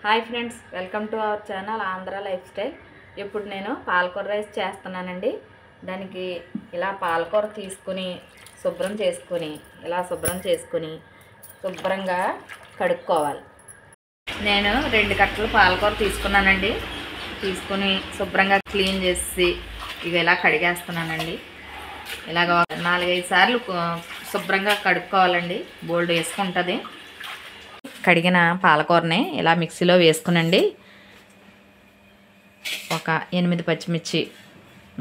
Hi friends, welcome to our channel Andhra life style. ఇప్పుడు నేను పాలకూర రైస్ చేస్తున్నానండి. దానికి ఇలా పాలకూర తీసుకుని శుభ్రంగా కడుక్కోవాలి. నేను 2 కట్టలు పాలకూర తీసుకున్నానండి. తీసుకుని శుభ్రంగా క్లీన్ చేసి ఇవి ఇలా కడిగేస్తున్నానండి. ఇలాగ 4-5 సార్లు శుభ్రంగా కడుక్కోవాలండి. బోల్డ్ వేసుకుంటుంది. కడిగిన పాలకూరని ఇలా మిక్సీలో వేసుకునండి. ఒక 8 పచ్చిమిర్చి,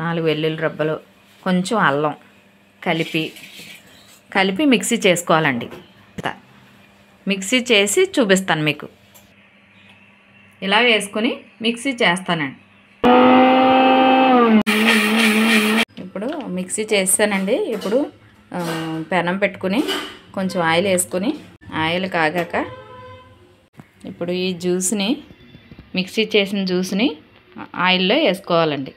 4 వెల్లుల్లి రబ్బలు, కొంచెం అల్లం కలిపి మిక్సీ చేసుకోవాలండి. మిక్సీ చేసి చూపిస్తాను మీకు. ఇలా వేసుకుని మిక్సీ చేస్తానండి. ఇప్పుడు మిక్సీ చేస్తానండి. ఇప్పుడు పెనం పెట్టుకుని కొంచెం ఆయిల్ వేసుకుని, ఆయిల్ కాగాక ఇప్పుడు ఈ జ్యూస్ని, మిక్సీ చేసిన జ్యూస్ని ఆయిల్లో వేసుకోవాలండి.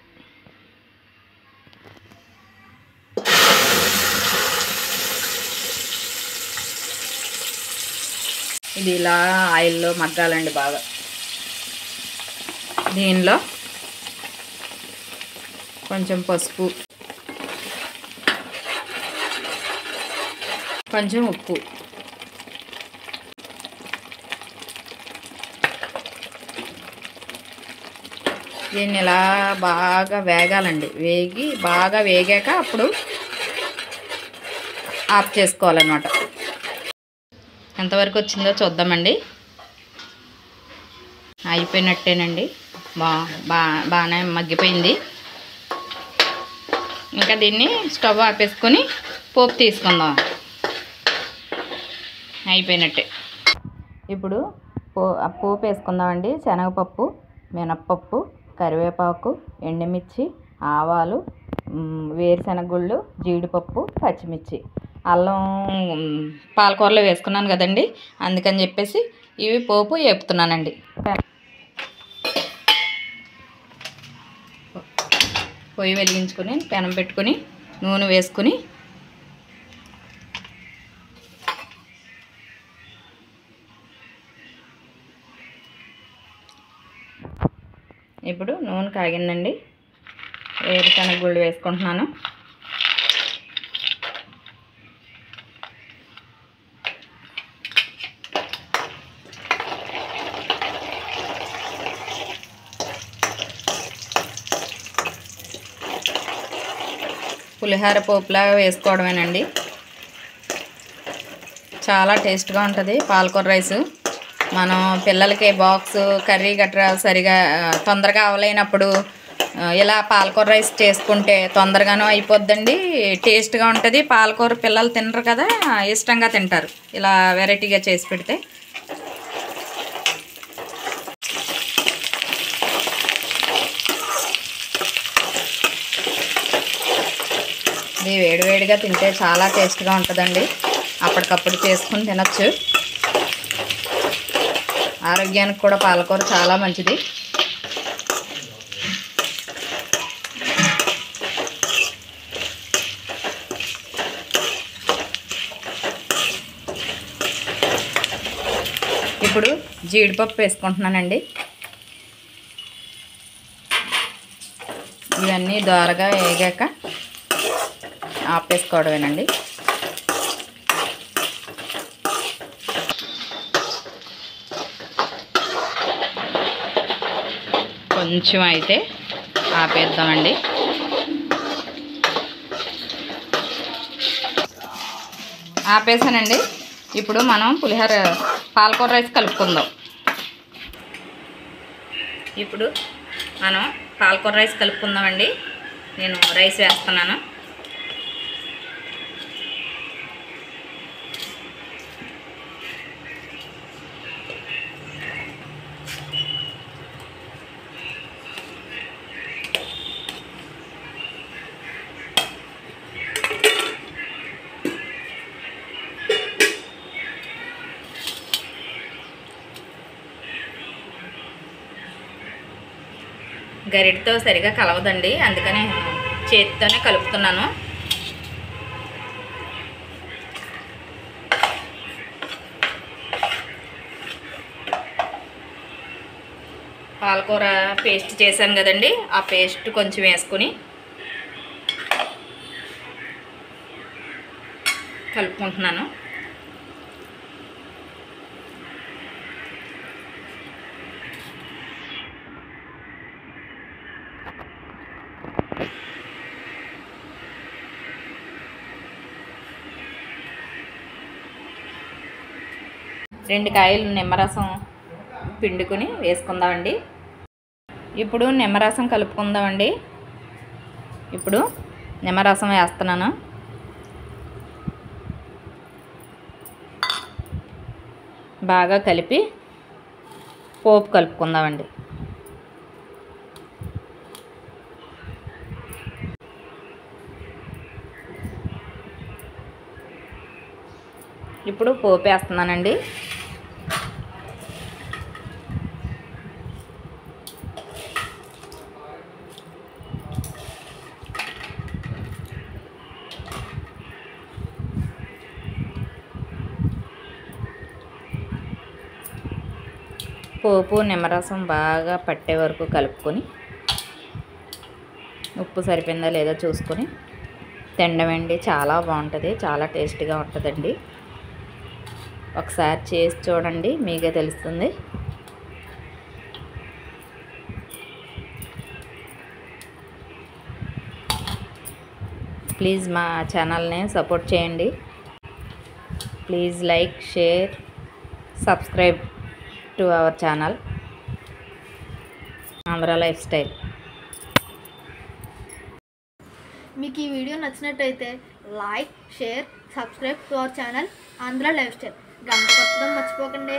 ఇది ఇలా ఆయిల్లో మగ్గాలండి బాగా. దీనిలో కొంచెం పసుపు, కొంచెం ఉప్పు, దీన్ని ఇలా బాగా వేగాలండి. బాగా వేగాక అప్పుడు ఆఫ్ చేసుకోవాలన్నమాట. ఎంతవరకు వచ్చిందో చూద్దామండి. అయిపోయినట్టేనండి. బాగానే మగ్గిపోయింది. ఇంకా దీన్ని స్టవ్ ఆపేసుకొని పోపు తీసుకుందాం. అయిపోయినట్టే. ఇప్పుడు పోపు వేసుకుందామండి. శనగపప్పు, మినప్పప్పు, కరివేపాకు, ఎండుమిర్చి, ఆవాలు, వేరుశనగ గుళ్ళు, జీడిపప్పు, పచ్చిమిర్చి, అల్లం పాలకూరలో వేసుకున్నాను కదండి. అందుకని చెప్పేసి ఇవి పోపు వేపుతున్నానండి. పొయ్యి వెలిగించుకొని పెనం పెట్టుకుని నూనె వేసుకుని ఇప్పుడు నూనె కాగిందండి. వేరుశనగ గుళ్ళు వేసుకుంటున్నాను. పులిహోర పోపులాగా వేసుకోవడమేనండి. చాలా టేస్ట్గా ఉంటుంది పాలకూర రైసు. మనం పిల్లలకి బాక్స్ కర్రీ గట్రా సరిగా తొందరగా అవలేనప్పుడు ఇలా పాలకూర రైస్ చేసుకుంటే తొందరగానూ అయిపోద్దండి. టేస్ట్గా ఉంటుంది. పాలకూర పిల్లలు తినరు కదా, ఇష్టంగా తింటారు ఇలా వెరైటీగా చేసి పెడితే. ఇది వేడివేడిగా తింటే చాలా టేస్ట్గా ఉంటుందండి. అప్పటికప్పుడు చేసుకుని తినచ్చు. ఆరోగ్యానికి కూడా పాలకూర చాలా మంచిది. ఇప్పుడు జీడిపప్పు వేసుకుంటున్నానండి. ఇవన్నీ దోరగా వేగాక ఆపేసుకోవడమేనండి. కొంచెం అయితే ఆపేద్దామండి. ఆపేసానండి. ఇప్పుడు మనం పాలకూర రైస్ కలుపుకుందాం. ఇప్పుడు మనం పాలకూర రైస్ కలుపుకుందామండి. నేను రైస్ వేస్తున్నాను. గరిటతో సరిగా కలవదండి, అందుకని చేతితోనే కలుపుతున్నాను. పాలకూర పేస్ట్ చేశాను కదండి, ఆ పేస్ట్ కొంచెం వేసుకుని కలుపుకుంటున్నాను. రెండు కాయలు నిమ్మరసం పిండుకుని వేసుకుందామండి. ఇప్పుడు నిమ్మరసం కలుపుకుందామండి. ఇప్పుడు నిమ్మరసం వేస్తున్నాను. బాగా కలిపి పోపు కలుపుకుందామండి. ఇప్పుడు పోపు వేస్తున్నానండి. పోపు నిమ్మరసం బాగా పట్టే వరకు కలుపుకొని ఉప్పు సరిపోయిందా లేదా చూసుకొని తినడమండి. చాలా బాగుంటుంది, చాలా టేస్టీగా ఉంటుందండి. ఒకసారి చేసి చూడండి, మీకే తెలుస్తుంది. ప్లీజ్ మా ఛానల్ని సపోర్ట్ చేయండి. Please like, share, subscribe to our channel Andhra life style. మీకు ఈ వీడియో నచ్చినట్టయితే like, share, subscribe to our channel Andhra life style. గంట కొట్టడం మర్చిపోకండి.